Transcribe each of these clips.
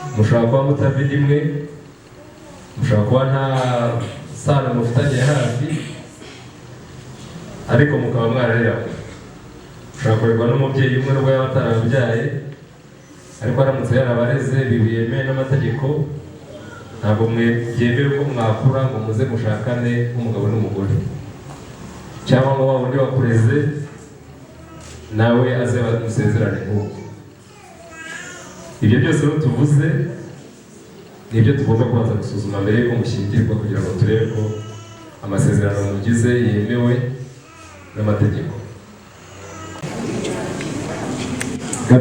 mushobora kuba mutavida imwe, mushobora kuba nta sano mufitanye hafi, ariko mukaba mwarareranywe. Mushobora kurerwa n'umubyeyi umwe nubwo yaba atarabyaye, ariko aramutse yarabareze biyemewe n'amategeko, ntabwo byemewe ko mwakura ngo muze mushakane nk'umugabo n'umugore, cyangwa ngo wa wundi wakureze nawe aze musezerane nk'uko. Ibyo byose rero tuvuze nibyo tugomba kubanza gusuzuma mbere y'uko mushyingirwa, kugira ngo turebe ko amasezerano mugize yemewe n'amategeko.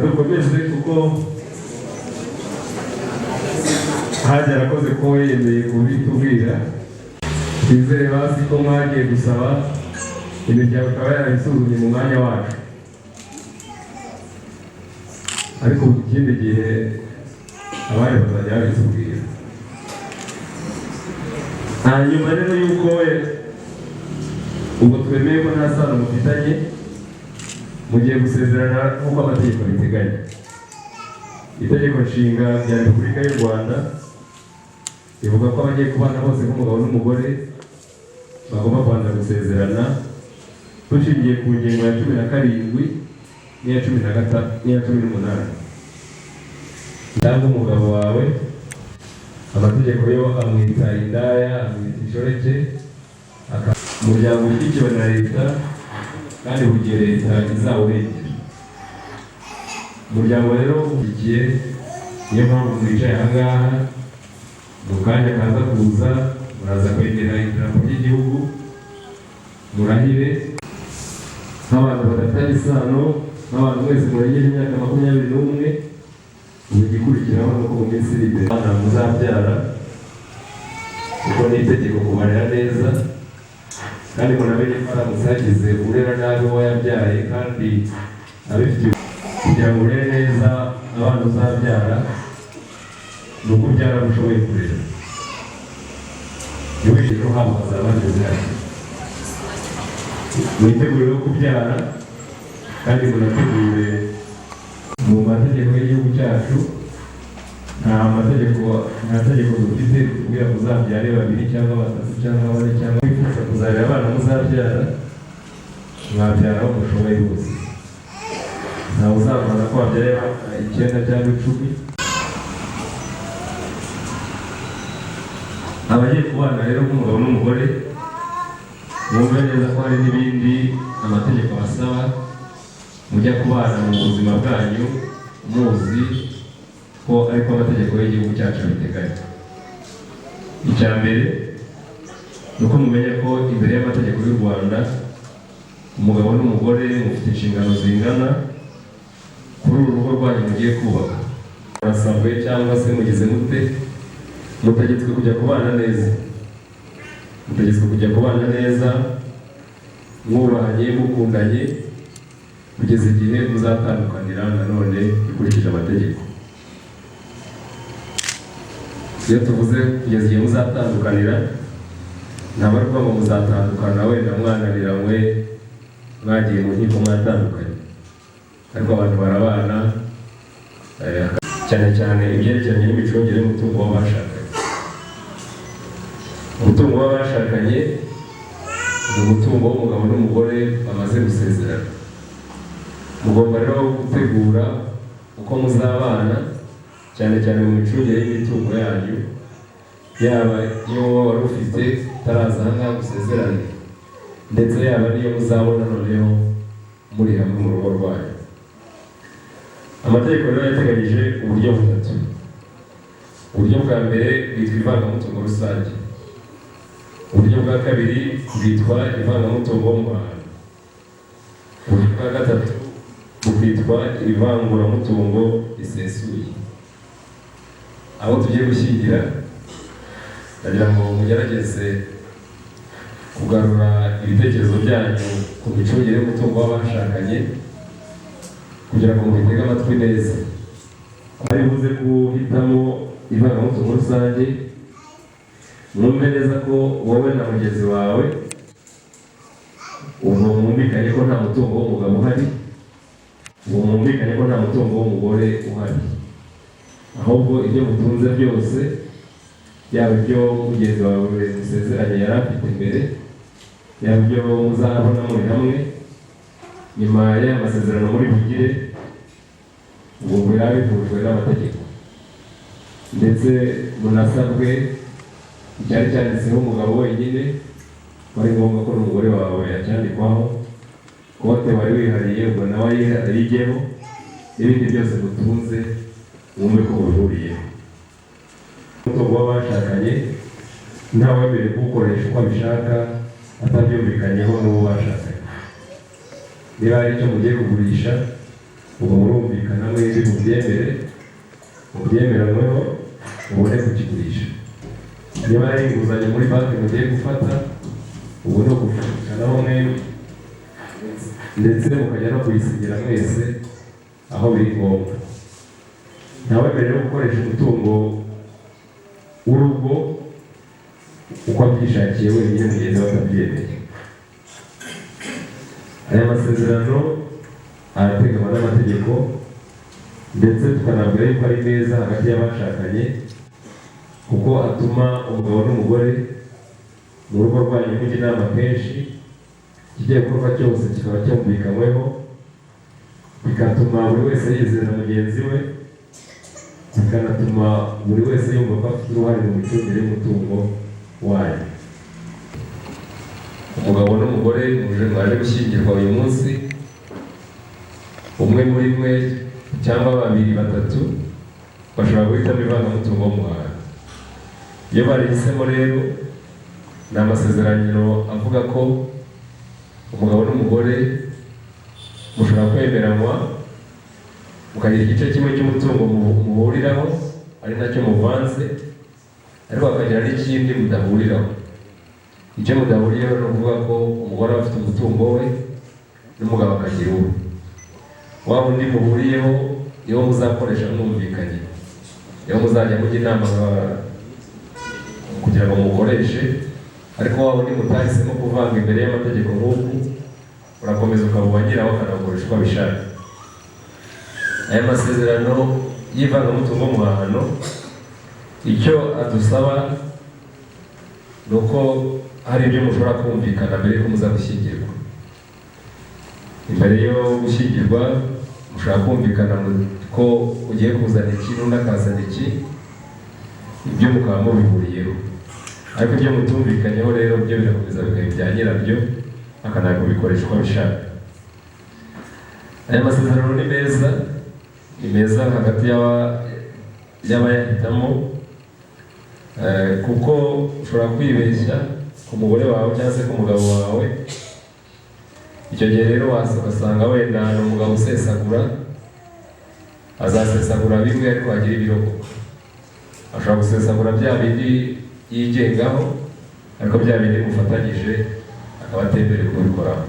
Dukomeze kuko hajya arakoze ko yemeye kubitubwira. Twizere basi ko mwagiye gusaba, imiryango ikaba yarabisuzumye mu mwanya wacu, ariko ikindi gihe abandi bazajya babitubwira. Hanyuma rero yuko ubwo twemeye ko nta sano mufitanye, mugiye gusezerana nk'uko amategeko biteganya. Itegeko nshinga rya Repubulika y'u Rwanda rivuga ko abagiye kubana bose nk'umugabo n'umugore bagomba kubanza gusezerana dushingiye ku ngingo ya 17 n'iya 18. Cyangwa umugabo wawe amategeko yo amwita indaya, amwita inshoreke, umuryango ushyigikiwe na leta kandi bugiye leta izawurengera. Umuryango rero ushyigikiye, niyo mpamvu mwicaye aha ngaha, mu kanya kaza kuza muraza kwegera idarapo ry'igihugu, murahire nk'abantu badafitanye isano, nk'abantu mwese murengeje imyaka 21. Igikurikiraho ni uko mu minsi iri imbere abana muzabyara, kuko ni itegeko kubarera neza, kandi munamenye ko aramutse hagize urera nabi uwo yabyaye kandi abifitiye, kugira ngo urere neza abana uzabyara ni uko ubyara ushoboye kurera. Ntiwishije ko hamaze abandi zihari. Mwitegure yo kubyara kandi munategure mu mategeko y'igihugu cyacu. Nta tegeko dufite kubwira muzabyare 2 cyangwa 3 cyangwa 4 cyangwa wifuza kuzarira abana muzabyara, mwabyara aho mushoboye hose. Ntawe uzabona ko wabyara 9 cyangwa 10. Abagiye kubana rero nk'umugabo n'umugore, mwumve neza ko hari n'ibindi amategeko basaba mujya kubana mu buzima bwanyu, muzi ko ariko amategeko y'igihugu cyacu abiteganya. Icya mbere ni uko mumenye ko imbere y'amategeko y'u Rwanda umugabo n'umugore mufite inshingano zingana kuri uru rugo rwanyu mugiye kubaka. Murasabwe cyangwa se mugize mute, mutegetswe kujya kubana neza. Mutegetswe kujya kubana neza mwubahanye, mukundanye, kugeza igihe muzatandukanira nanone bikurikije amategeko. Iyo tuvuze kugeza igihe muzatandukana, ntabwo ari ukuvuga ngo muzatandukana wenda mwananiranywe, mwagiye mu nkiko mwatandukanye, ariko abantu barabana, cyane cyane ibyerekeranye n'imicungire y'umutungo w'abashakanye. Umutungo w'abashakanye ni umutungo w'umugabo n'umugore bamaze gusezerana. Mugomba rero gutegura uko muzabana, cyane cyane mu micungire y'imitungo yanyu, yaba iyo wari ufite utaraza aha ngaha gusezerane, ndetse yaba niyo muzabona noneho muri hamwe mu rugo rwanyu. Amategeko rero yateganyije uburyo 3. Uburyo bwa mbere bwitwa ivangamutungo rusange. Uburyo bwa kabiri bwitwa ivangamutungo w'umuhano. Uburyo bwa gatatu bwitwa ivanguramutungo risesuye. Abo tugiye gushyingira, ndagira ngo mugerageze kugarura ibitekerezo byanyu ku micungire y'umutungo w'abashakanye, kugira ngo mubitege amatwi neza. Ari buze guhitamo ivangamutungo rusange, mwumve neza ko wowe na mugenzi wawe ubu mwumvikanye ko nta mutungo w'umugabo uhari, ubu mwumvikanye ko nta mutungo w'umugore uhari. ahubwo ibyo mutunze byose, yaba ibyo mugenzi wawe musezeranye yari afite imbere, yaba ibyo muzabona muri hamwe nyuma y'aya masezerano muri bugire, ubwo biba bivujwe n'amategeko, ndetse munasabwe icyari cyanditseho umugabo wenyine, wari ngombwa ko n'umugore wawe yacyandikwaho, kote wari wihariye ubwo nawe ayijyeho, n'ibindi byose mutunze wumve ko bihuriyeho. Umutungo w'abashakanye ntawemerewe kuwukoresha uko abishaka atabyumvikanyeho n'uwo bashakanye. Niba hari icyo mugiye kugurisha, ubwo murumvikana mwembi mubyemeranyweho mubone kukigurisha. Niba hari inguzanyo muri banki mugiye gufata, ubu ni ukuvuganaho mwembi ndetse mukajya no kuyisinyira mwese aho biri ngombwa. Ntawemerewe gukoresha umutungo w'urugo uko abyishakiye wenyine mugenzi we atabyemeye. Aya masezerano arateganywa n'amategeko, ndetse tukanabwira yuko ari meza hagati y'abashakanye, kuko atuma umugabo n'umugore mu rugo rwanyu mujya inama kenshi, ikigiye gukorwa cyose kikaba cyumvikanyweho, bigatuma buri wese yizera mugenzi we, bikanatuma buri wese yumva ko afite uruhare mu micungire y'umutungo wanyu. Umugabo n'umugore mwaje gushyingirwa uyu munsi, umwe muri mwe cyangwa babiri batatu bashobora guhitamo ivangamutungo w'umuhanga. Iyo barihisemo rero, ni amasezerano avuga ko umugabo n'umugore mushobora kwemeranywa mukagira igice kimwe cy'umutungo muhuriraho ari nacyo muvanze, ariko hakagira n'ikindi mudahuriraho. Icyo mudahuriyeho ni ukuvuga ko umugore aba afite umutungo we n'umugabo akagira uwe. Wa wundi muhuriyeho niwo muzakoresha mwumvikanye, niwo muzajya mujya inama kugira ngo mukoreshe, ariko wa wundi mutahisemo kuvanga imbere y'amategeko nk'uku, urakomeza ukawubanyiraho akanakoresha uko abishaka. Aya masezerano y'ivangamutungo w'umuhahano, icyo adusaba ni uko hari ibyo mushobora kumvikana mbere yuko muza gushyingirwa. Imbere yo gushyingirwa mushobora kumvikana ko ugiye kuzana iki n'undi akazana iki, ibyo mukaba mubihuriyeho. Ariko ibyo mutumvikanyeho rero byo birakomeza bikaba ibya nyirabyo, akanaka kubikoresha uko abishaka. Aya masezerano ni meza hagati y'abayahitamo, kuko ushobora kwibeshya ku mugore wawe cyangwa se ku mugabo wawe. Icyo gihe rero wasanga wenda ni umugabo usesagura, azasesagura bimwe ariko agira ibirokoka. Ashobora gusesagura bya bindi yigengaho, ariko bya bindi mufatanyije akaba atemerewe kubikoraho.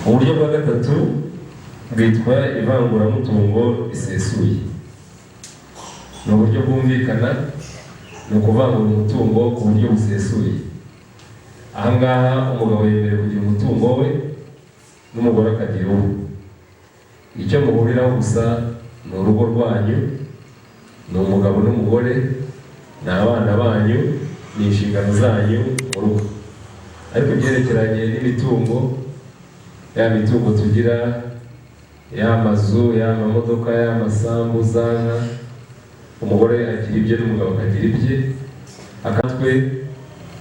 Uburyo bwa gatatu bwitwa ivanguramutungo risesuye. Ni uburyo bwumvikana, ni ukuvangura umutungo ku buryo busesuye. Ahangaha umugabo yemerewe kugira umutungo we n'umugore akagira uwe. Icyo muhuriraho gusa ni urugo rwanyu, ni umugabo n'umugore, ni abana banyu, ni inshingano zanyu mu rugo. Ariko ibyerekeranye n'imitungo, ya mitungo tugira, ya mazu, ya mamodoka, ya masambu, zanka, umugore agira ibye n'umugabo akagira ibye. Akatwe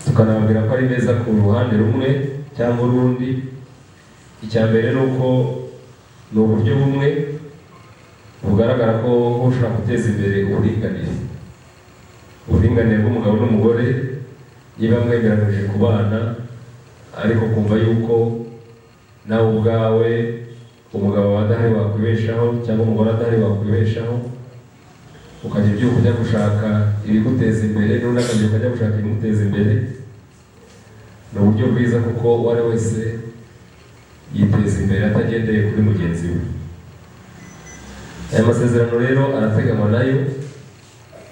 tukanababwira ko ari meza ku ruhande rumwe cyangwa urundi. Icya mbere ni uko ni uburyo bumwe bugaragara ko ushobora guteza imbere uburinganire bw'umugabo n'umugore, niba mwemeranyije kubana, ariko kumva yuko nawe ubwawe umugabo adahari wakwibeshaho cyangwa umugore adahari wakwibeshaho, ukagira ibyo kujya gushaka ibiguteza imbere n'undi akagira ukajya gushaka ibimuteza imbere. Ni uburyo bwiza kuko uwo ari wese yiteza imbere atagendeye kuri mugenzi we. Aya masezerano rero arateganywa nayo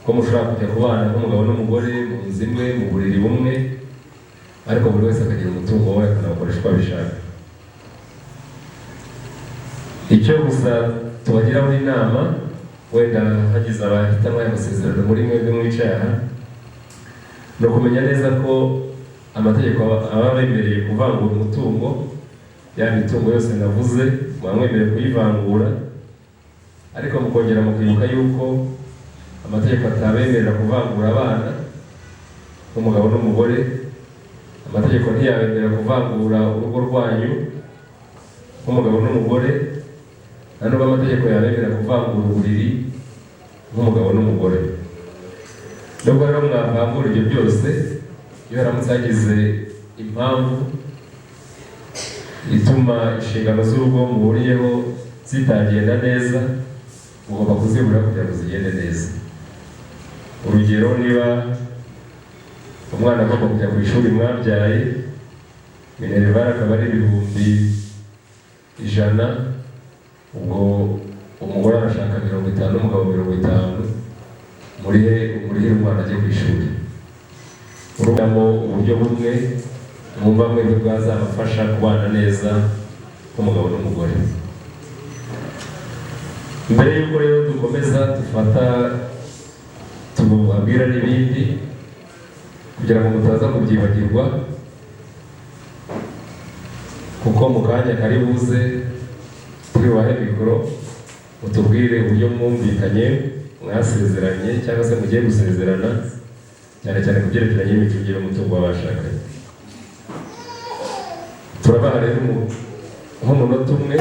ko mushobora kujya kubana nk'umugabo n'umugore mu nzu imwe, mu buriri bumwe, ariko buri wese akagira umutungo we akanawukoresha uko abishaka. icyo gusa tubagiraho inama wenda hagize abahitamo amasezerano muri mwebwe mwicaye aha no kumenya neza ko amategeko aba bemereye kuvangura umutungo, ya mitungo yose navuze mwamwemereye kuyivangura, ariko mukongera mukwibuka yuko amategeko atabemerera kuvangura abana n'umugabo n'umugore, amategeko ntiyabemerera kuvangura urugo rwanyu nk'umugabo n'umugore, nta nubwo amategeko yabemerera kuvangura uburiri nk'umugabo n'umugore. Nubwo rero mwavangura ibyo byose, iyo haramutse hagize impamvu ituma inshingano z'urugo muhuriyeho zitagenda neza, mugomba kuzibura kugira ngo zigende neza. Urugero, niba umwana agomba kujya ku ishuri mwabyaye, minerivare akaba ari 100,000, ubwo umugore arashaka 50 n'umugabo 50, murihe umwana ajye ku ishuri. Urugamo uburyo bumwe mwumva mwebwe bwazabafasha kubana neza nk'umugabo n'umugore. Mbere y'uko rero dukomeza tubabwira n'ibindi kugira ngo mutaza kubyibagirwa, kuko mu kanya kari buze turi bubahe mikoro mutubwire uburyo mwumvikanye mwasezeranye cyangwa se mugiye gusezerana, cyane cyane ku byerekeranye n'imicungire y'umutungo w'abashakanye. Turabaha rero nk'umunota umwe.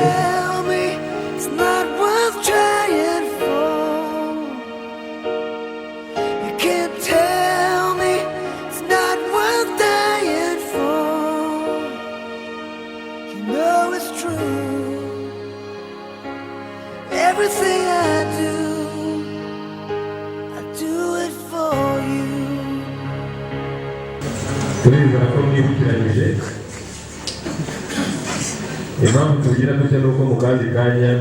Everything I do it for you. Turizera ko mwibukiranyije impamvu tugira dutya nuko mu kandi kanya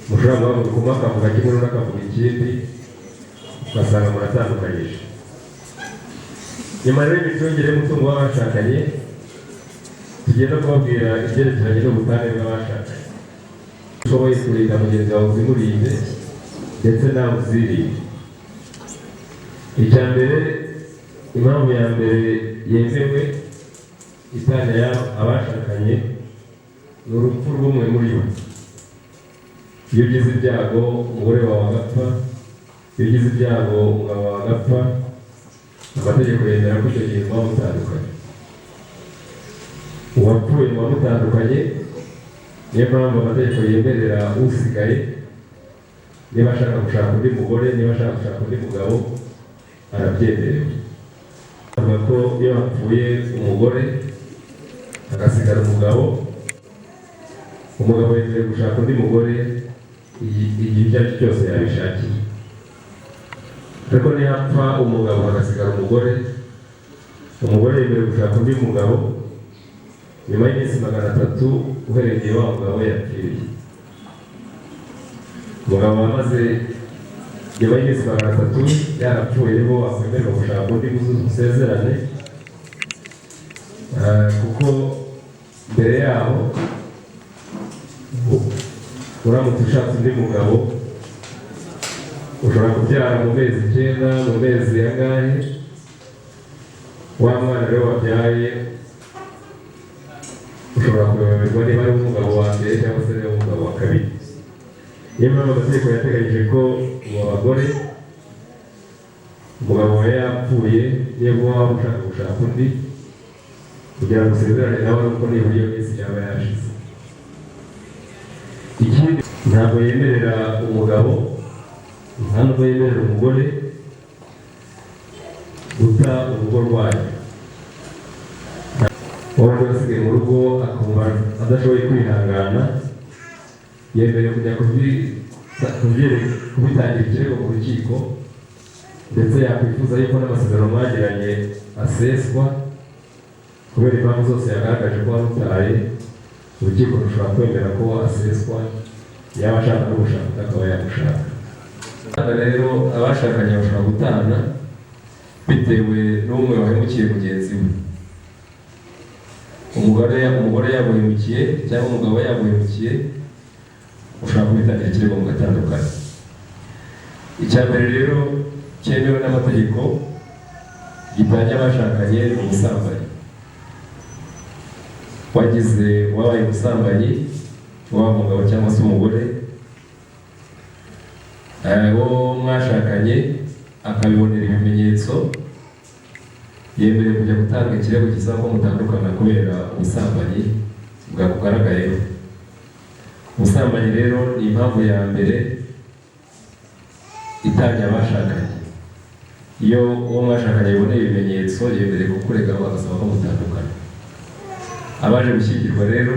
mushobora guhaguruka umwe akavuga kimwe n'undi akavuga ikindi, ugasanga muratandukanyije. Nyuma rero y'imicungire y'umutungo w'abashakanye, tugiye no kubabwira ibyerekeranye n'ubutane bw'abashakanye. Ushoboye kurinda mugenzi wawe uzimurinde ndetse nawe uzirinde. Icya mbere, impamvu ya mbere yemewe itanya y'abashakanye ni urupfu rw'umwe muri bo. Iyo ugize ibyago umugore wawe agapfa, iyo ugize ibyago umugabo wawe agapfa, amategeko yemera ko icyo gihe muba mutandukanye. Uwapfuye muba mutandukanye, niyo mpamvu amategeko yemerera usigaye, niba ashaka gushaka undi mugore, niba ashaka gushaka undi mugabo, arabyemerewe. Avuga ko iyo hapfuye umugore agasigara umugabo yemerewe gushaka undi mugore igihe icyo ari cyo cyose yabishakiye. Ariko niyo hapfa umugabo hagasigara umugore yemerewe gushaka undi mugabo nyuma y'iminsi 300 uhereye wa mugabo yapfiriye. Umugabo wamaze nyuma y'iminsi 300 yarapfuye, bo akwemererwa gushaka undi musezerane, kuko mbere yaho uramutse ushatse undi mugabo ushobora kubyara mu mezi 9, mu mezi angahe, wa mwana rero wabyaye ushobora kuyoberwa niba ari umugabo wa mbere cyangwa se niba umugabo wa kabiri. Niyo mpamvu amategeko yateganyije ko mu bagore umugabo we yapfuye, niba waba ushaka gushaka undi kugira ngo usezerane nawe nuko nibura iyo minsi yaba yashize. Ikindi, ntabwo yemerera umugabo, nta nubwo yemerera umugore guta urugo rwayo. Uwo asigaye mu rugo akumva adashoboye kwihangana, yemerewe kujya kubitangira ikirego mu rukiko, ndetse yakwifuza yuko n'amasezerano mwagiranye aseswa kubera impamvu zose yagaragaje ko warutaye. Urukiko rushobora kwemera ko aseswa, yaba ashaka no gushaka akaba yamushaka. Rero abashakanye bashobora gutana bitewe n'umwe wahemukiye mugenzi we. Umugore yamuhemukiye cyangwa umugabo yamuhemukiye, ushobora kubitangira ikirego mugatandukana. Icya mbere rero cyemewe n'amategeko gitanya abashakanye ni ubusambanyi. wabaye umusambanyi waba umugabo cyangwa se umugore, uwo mwashakanye akabibonera ibimenyetso, yemerewe kujya gutanga ikirego gisaba ko mutandukana kubera ubusambanyi bwakugaragayeho. Ubusambanyi rero ni impamvu ya mbere itanya abashakanye. Iyo uwo mwashakanye yiboneye ibimenyetso, yemerewe kukuregaho agasaba ko mutandukana. Abaje gushyingirwa rero,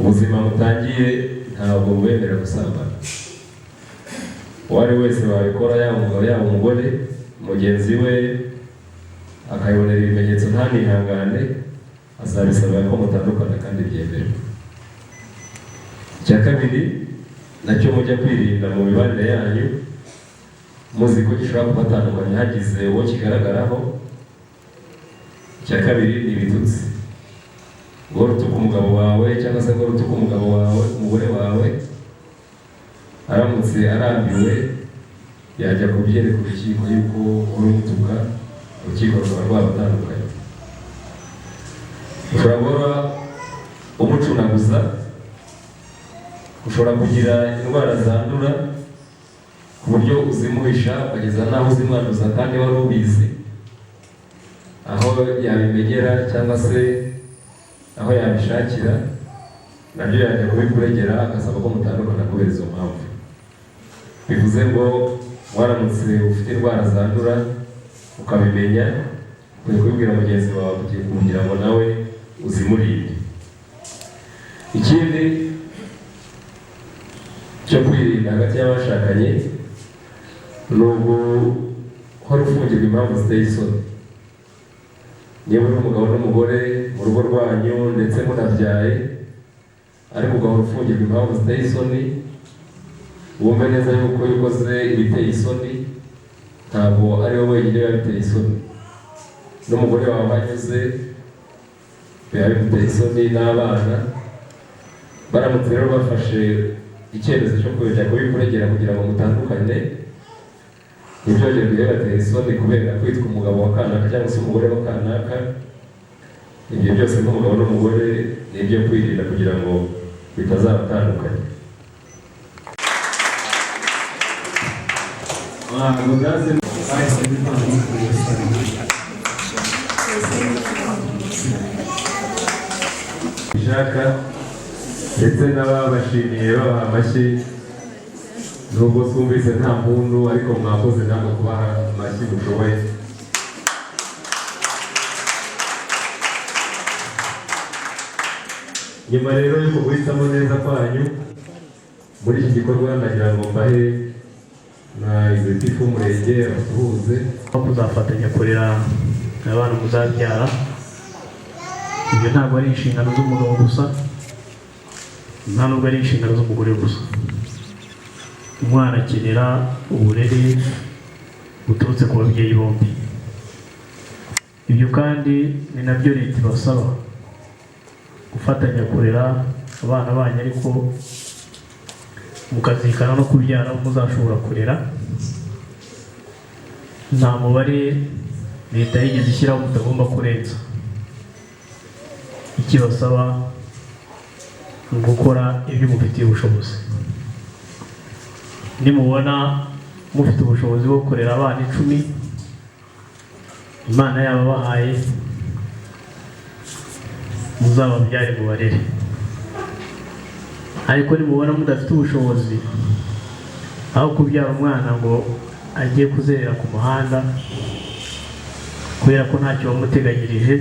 ubuzima mutangiye ntabwo bubemerera gusambana. Uwo ari wese wabikora, yaba umugabo yaba umugore, mugenzi we akayibonera ibimenyetso ntanihangane, azabisaba ko mutandukana kandi byemewe. Icya kabiri nacyo mujya kwirinda mu mibanire yanyu, muzi ko gishobora kubatandukanya hagize uwo kigaragaraho. Icya kabiri ni ibitutsi. Guhora utuka umugabo wawe cyangwa se guhora utuka umugabo wawe, umugore wawe, aramutse arambiwe yajya kubyereka urukiko yuko uri umutuka, urukiko rukaba rwabatandukanye. Ushobora guhora umucunaguza, ushobora kugira indwara zandura ku buryo uzimuhisha ukageza n'aho uzimwanduza kandi wari ubizi, aho yabimenyera cyangwa se aho yabishakira, nabyo yajya kubikuregera agasaba ko mutandukana kubera izo mpamvu. Bivuze ngo waramutse ufite indwara zandura ukabimenya, ukwiye kubibwira mugenzi wawe kugira ngo nawe uzimurinde. Ikindi cyo kwirinda hagati y'abashakanye ni uguhora ufungirwa impamvu ziteye isoni. Niba uri umugabo n'umugore mu rugo rwanyu ndetse munabyaye, ariko ugahora ufungirwa impamvu ziteye isoni, wumve neza yuko iyo ukoze ibiteye isoni ntabwo ari wowe wenyine biba biteye isoni, n'umugore wawe anyuze biba bimuteye isoni, n'abana. Baramutse rero bafashe icyemezo cyo kujya kubikuregera kugira ngo mutandukane, ntibyongere bibatera isoni kubera kwitwa umugabo wa kanaka cyangwa se umugore wa kanaka. Ibyo byose nk'umugabo n'umugore ni ibyo kwirinda kugira ngo bitazabatandukanya. Ishaka ndetse n'ababashimiye babaha amashyi, nubwo twumvise nta muntu, ariko mwakoze namwe kubaha amashyi mushoboye. Nyuma rero yuko guhitamo neza kwanyu muri iki gikorwa, nagira ngo mbahe na executive w'umurenge abasuhuze. Kuzafatanya kurera abana muzabyara, ibyo ntabwo ari inshingano z'umugabo gusa, nta nubwo ari inshingano z'umugore gusa. Umwana akenera uburere buturutse ku babyeyi bombi. Ibyo kandi ni nabyo leta ibasaba, gufatanya kurera abana banyu, ariko mukazirikana no kubyara muzashobora kurera. Nta mubare leta yigeze ishyiraho mutagomba kurenza. Ikibasaba ni ugukora ibyo mufitiye ubushobozi. Nimubona mufite ubushobozi bwo kurera abana 10 Imana yababahaye, muzababyare mubarere. Ariko nimubona mudafite ubushobozi, aho kubyara umwana ngo agiye kuzerera ku muhanda kubera ko ntacyo bamuteganyirije,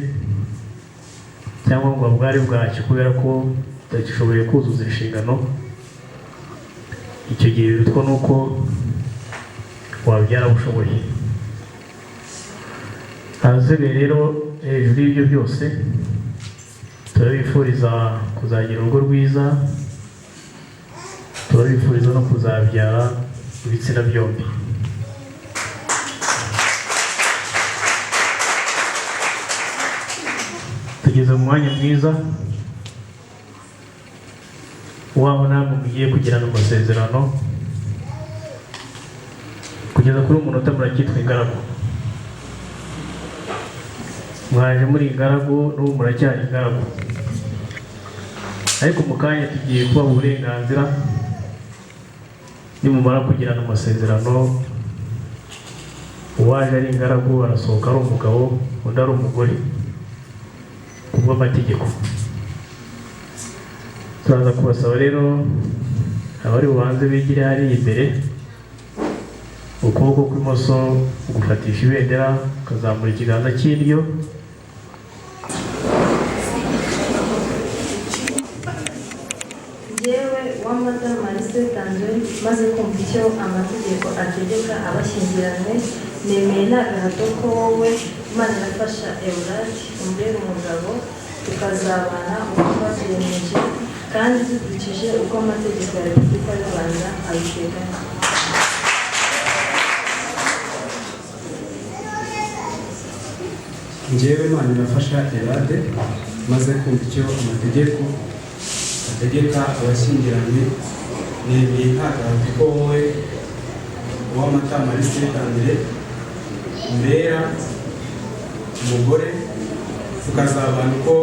cyangwa ngo abware bwacyo kubera ko utakishoboye kuzuza inshingano, icyo gihe birutwa nuko wabyara bushoboye. Ahasigaye rero, hejuru y'ibyo byose, turabifuriza kuzagira urugo rwiza, turabifuriza no kuzabyara ibitsina byombi. Tugeze mu mwanya mwiza uwaho namwe mugiye kugirana amasezerano kugeza kuri umunota muracyitwa ingaragu. Mwaje muri ingaragu n'ubu muracyari ingaragu, ariko mu kanya tugiye kubaha uburenganzira nimumara kugirana amasezerano. Uwaje ari ingaragu arasohoka ari umugabo, undi ari umugore kubw'amategeko. Turaza kubasaba rero abari bubanze bigire hariya imbere, ukuboko kw'imoso gufatisha ibendera, ukazamura ikiganza cy'indyo. Yewe Uwamata Marcel Tanzwe maze kumva icyo amategeko ategeka abashyingiranywe, nemeye nta gahato ko wowe Imana irafasha Eulade umbere umugabo, tukazabana uko twabyemeje kandi dukurikije uko amategeko ya Repubulika y'u Rwanda abiteganya. Njyewe Imana irafasha Eulade maze kumva icyo amategeko ategeka abashyingiranywe, nemeye nta gahato ko wowe Uwamata Marcel Tanzwe mbera umugore, tukazabana uko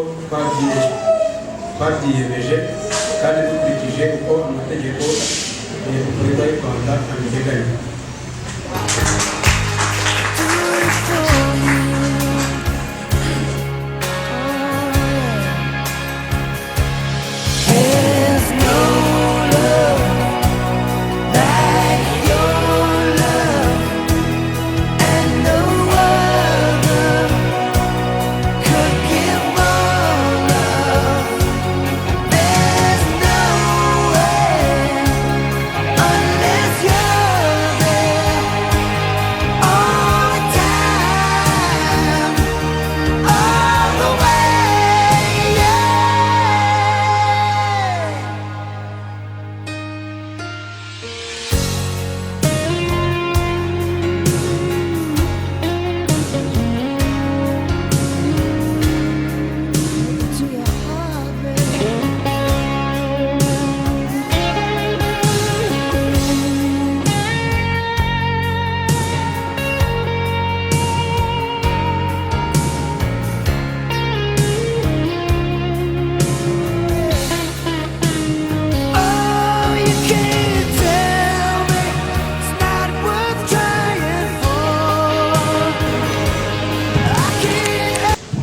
twabyiyemeje kandi dukurikije uko amategeko ya Repubulika y'u Rwanda abiteganya.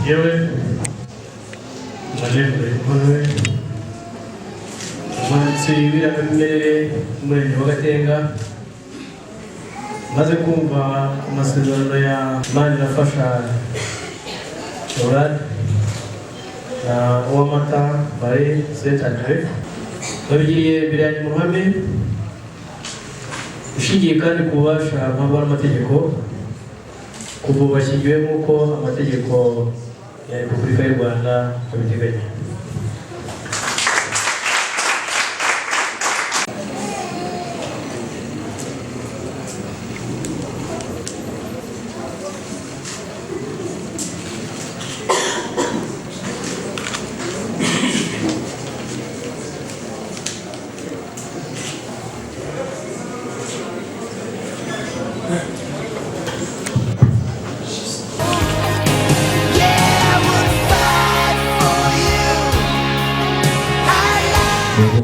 Yewe Manembwe Emmanuel, umwanditsi w'irangamimerere umurenge wa Gatenga, maze kumva amasezerano ya Imana irafasha Eulade na Uwamata Marcel Tanzwe, babigiriye imbere yanjye mu ruhame, ushingiye kandi ku bubasha mpabwa n'amategeko, kuva bashyingiwe nk'uko amategeko ya Repubulika y'u Rwanda abiteganya.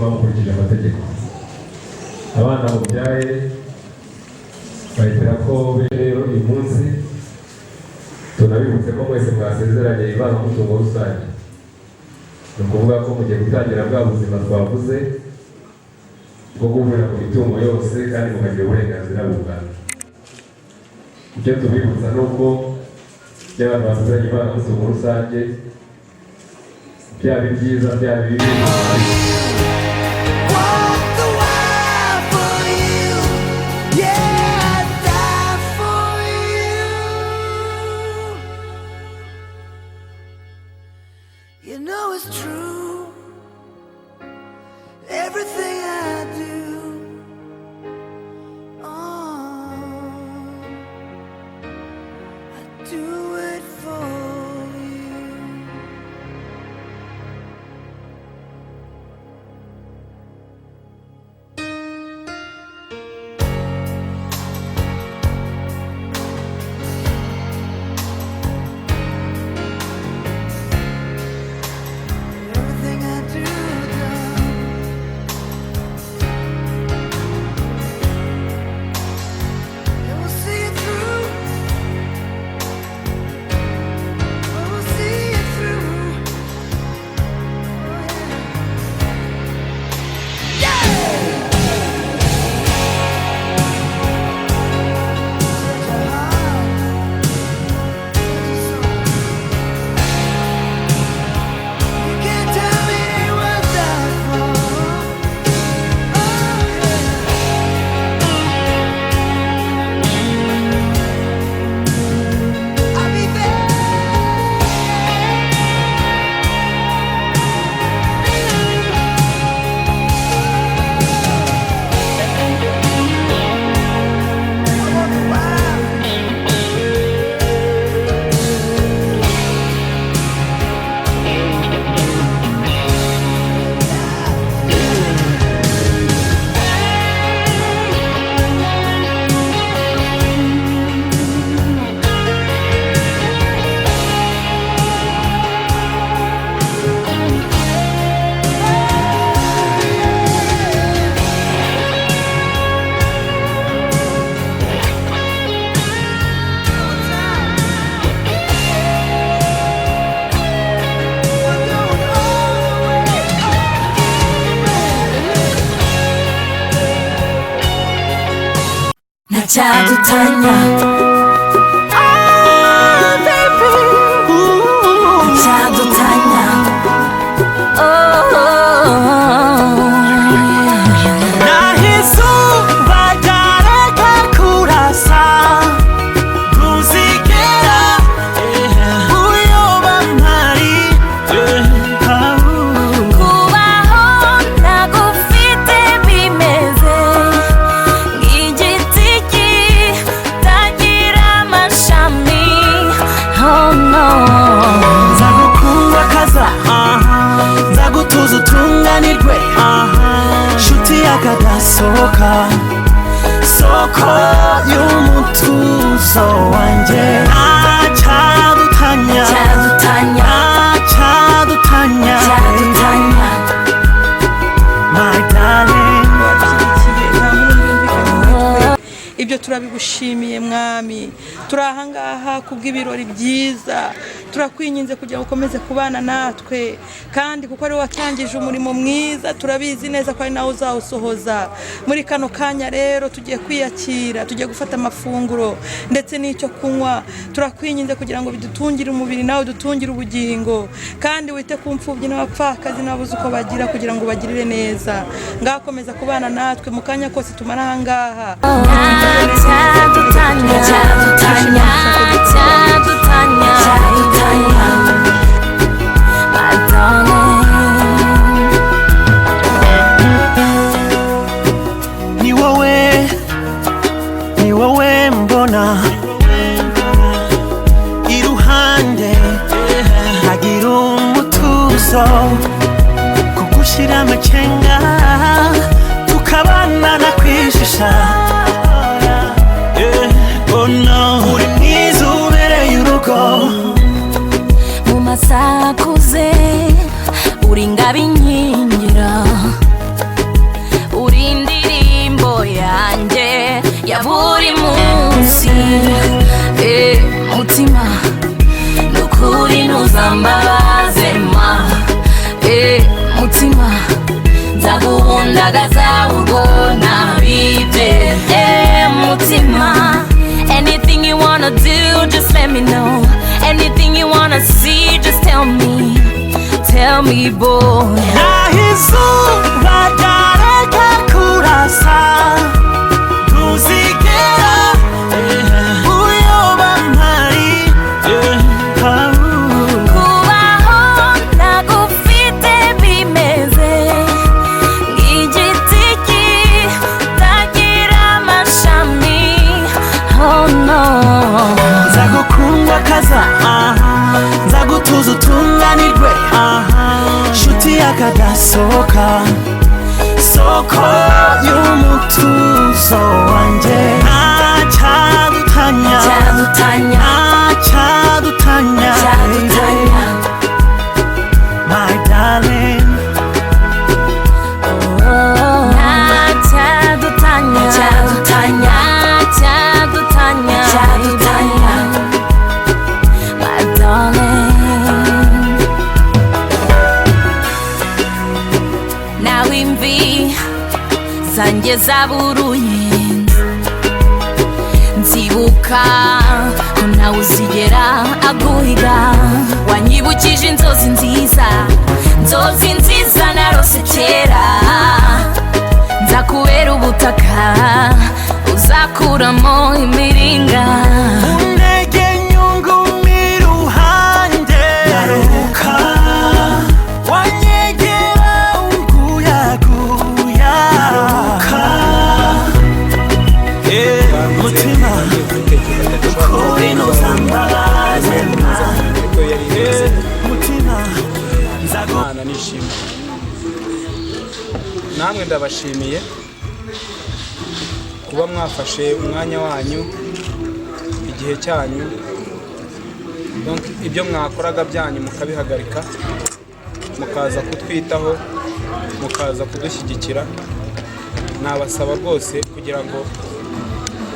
bakurikije amategeko. Abana mubyaye bahitira ko rero uyu munsi tunabibutse ko mwese mwasezeranye ivangamutungo rusange. Ni ukuvuga ko mugiye gutangira bwa buzima twavuze bwo guhurira ku mitungo yose kandi mukagira uburenganzira bungana. Icyo tubibutsa ni uko by'abantu basezeranye ivangamutungo rusange, byaba ibyiza byaba ibibi, You know it's true. Everything I do, oh, I do it for you. 나자두타냐 soko y'umutuzo wanje acadutanya my darling. Ibyo turabigushimiye mwami, turahangaha kubw'ibirori byiza, turakwinginze kugira ukomeze kubana natwe kandi kuko ari watangije umurimo mwiza, turabizi neza ko ari nawe uzawusohoza. Muri kano kanya rero tugiye kwiyakira, tugiye gufata amafunguro ndetse n'icyo kunywa, turakwinginze kugira ngo bidutungire umubiri nawe dutungire ubugingo, kandi wite ku mfubyi n'abapfakazi n'ababuze uko bagira kugira ngo bagirire neza. Ngakomeza kubana natwe mu kanya kose tumara ahangaha. Ni wowe mbona iruhande ntagira umutuzo kugushira amacenga tukabana na kwishisha. Oh no, uri mwiza ubereye urugo mu masakuze uri ngabinkingira, uri indirimbo yanjye ya buri munsi. Mutima nukuri ntuzambabaze ma, mutima nzaguhundagaza urwo nabibye. Mutima, anything you wanna do, just let me know. Anything you wanna see, just tell me boy. Nahizuba ryareka kurasa ntuzigera uyoba mpari. Kubaho nagufite bimeze nk'igiti kitagira amashami. Oh no, nzagukunda kaza nzagutuza utunganirwe nshuti yakadasohoka soko y'umutuzo wanje acadutanya my darling. Nawe imvi zanjye zaburuye, nzibuka ko nawe uzigera aguhiga. Wanyibukije inzozi nziza narose kera, nzakubera ubutaka uzakuramo imiringa. Unege nyungumira uruhande naruhuka, wanyegera unguyaguya naruhuka. Mutima kuri ntuzambabaze ma, mutima Imana nishimye. Namwe ndabashimiye kuba mwafashe umwanya wanyu, igihe cyanyu, donc ibyo mwakoraga byanyu mukabihagarika mukaza kutwitaho, mukaza kudushyigikira. Nabasaba rwose kugira ngo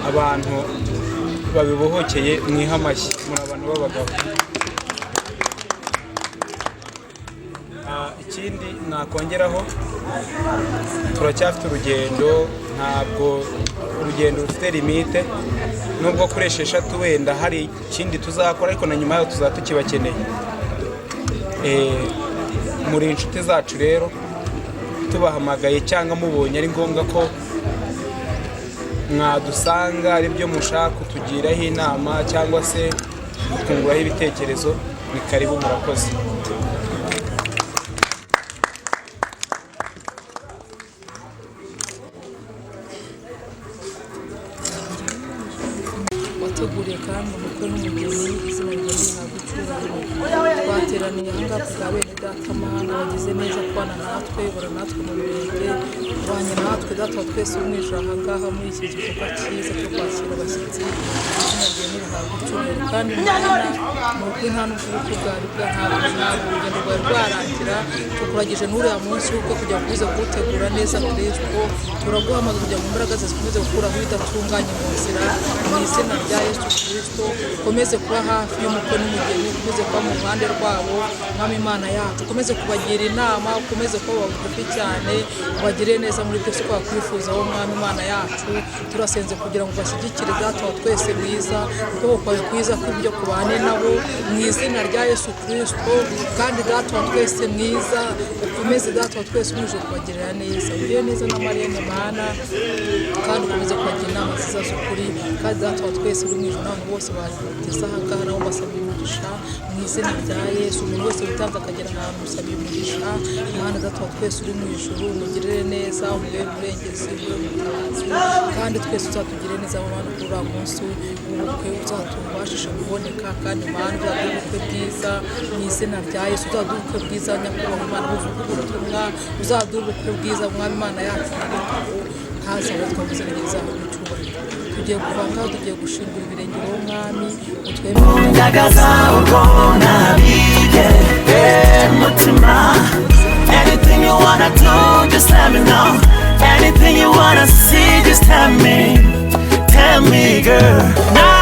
abantu babibohokeye mwiha amashyi, muri abantu b'abagabo. kindi nakongeraho turacyafite urugendo, ntabwo urugendo rufite limite, nubwo kuri 6 wenda hari ikindi tuzakora, ariko na nyuma yaho tuzaba tukibakeneye. Muri inshuti zacu rero, tubahamagaye cyangwa mubonye ari ngombwa ko mwadusanga ari byo mushaka kutugiraho inama cyangwa se kutwunguraho ibitekerezo, ni karibu, murakoze. wateguriye kandi umukwe n'umugeni, izina ryawe rihabwa icyubahiro. Twateraniye ahangaha kubwa bene data Mana, wagize neza kubana natwe, bora natwe mu birenge, ubanye natwe data wa twese uri mu ijuru ahangaha muri iki gikorwa cyiza cyo kwakira abashyitsi, izina ryawe rihabwa icyubahiro. Kandi Mana, mu bukwe nta n'ubw'ubukwe bwawe ntabwo urugendo rwawe rwarangira, tukuragije n'uriya munsi w'ubukwe kugira ngo uze kuwutegura neza Kristo. Turaguhamagara kugira ngo imbaraga ze zikomeze gukuraho ibidatunganye mu nzira, mu izina rya Yesu Kristo. Ukomeze kuba hafi y'umukwe n'umugeni, ukomeze kuba mu ruhande rwabo, Mwami Imana yacu, ukomeze kubagira inama, ukomeze kuba bugufi cyane, ubagire neza muri byose uko bakwifuzaho, Mwami Imana yacu. Turasenze kugira ngo bashyigikire data wa twese mwiza, ukuboko kwawe kwiza kw'ibyo kubane nabo, mu izina rya Yesu Kristo. Kandi data wa twese mwiza, ukomeze data wa twese umuje kubagirira neza, ugire neza na Mariya Mana, kandi ukomeze kubagira inama nziza z'ukuri. Kandi data wa twese uri mu ijuru n'abantu bose bageze aha ngaha nabo basabye umugisha, mu izina rya Yesu. Umuntu wese witanze akagera ahantu musabye umugisha, Mana data wa twese uri mu ijuru, umugirire neza, umubere umurengezi, umubere umutabazi. Kandi twese uzatugire neza Mana kuri uriya munsi w'ubukwe, uzatubashisha kuboneka. Kandi Mana uzaduha ubukwe bwiza, mu izina rya Yesu. Uzaduha ubukwe bwiza nyakubahwa Mana, buvuga ubutumwa, uzaduha ubukwe bwiza Mwami Imana yacu, haza abo twavuze neza mu cyubahiro. Tugiye kuva ngaho, tugiye gushingura ibirenge wowe Mwami, utwemere Ndagaza urona bige mutima. Anything you wanna do, just let me know. Anything you wanna see, just tell me girl.